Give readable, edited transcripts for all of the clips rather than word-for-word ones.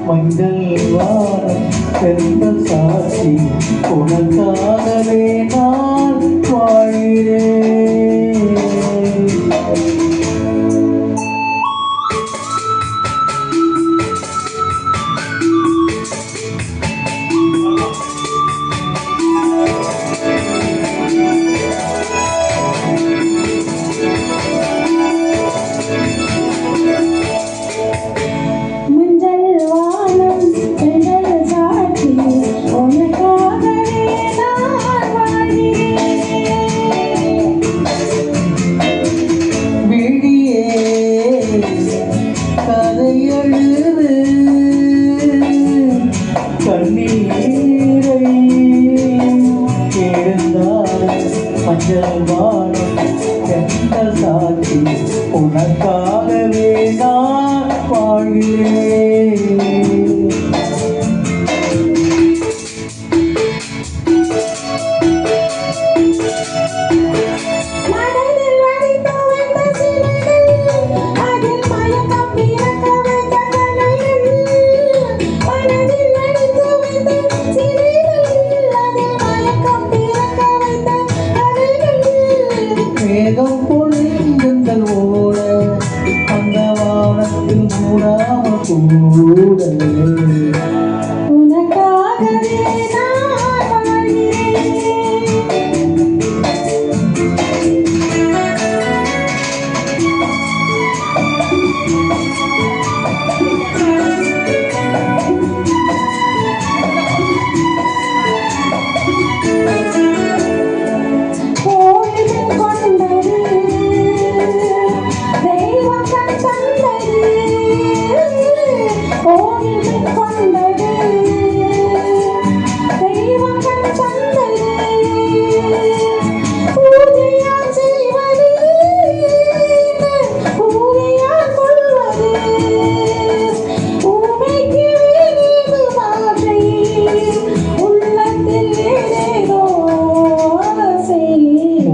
மஞ்சள் வாரம் பெருந்த சாட்சி உனக்காகவே நான் வாழ்கிறேன். மஞ்சள் வானம் எந்த சாட்சி உனக்காகவே நான் வாழ்கிறேன். மேகம் பொழிந்தல் ஓட அந்த வானத்தில் மூடாம கூட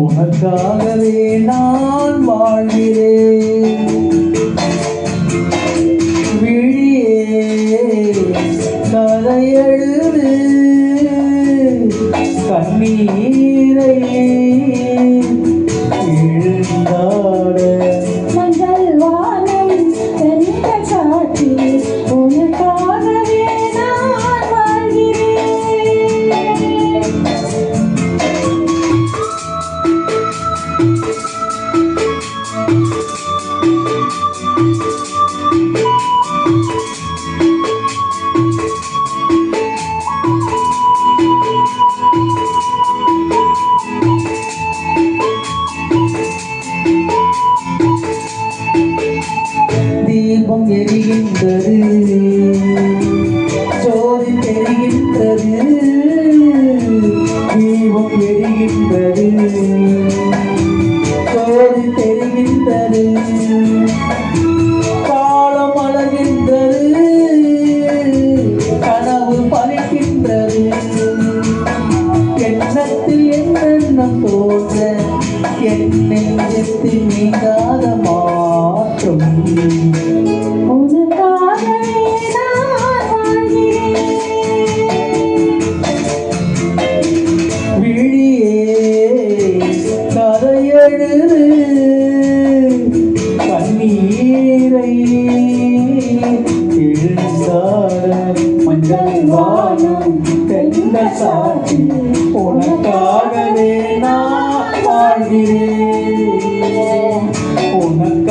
உனக்காகவே நான் வாழ்கிறேன். விழியே கதையெழுது கண்ணீரை எழுந்தாட மஞ்சள் வானம் எந்த சாட்சி உனக்காகவே நான் வாழ்கிறேன். தீபம் எரிகின்றது, ஜோதி தெரிகின்றது, தீபம் எரிகின்றது, ஜோதி தெரிகின்றது, காலம் அழகின்றது, கனவு பலிக்கின்றது, எண்ணத்தில் என்னென்னம் தோன்ற என் நெஞ்சத்தில் நீங்காத மாற்றம். கதையெழுது கண்ணீரை எழுந்தாட மஞ்சள் வானம் தென்ன சாட்சி உனக்காகவே நான் வாழ்கிறேன். உனக்கு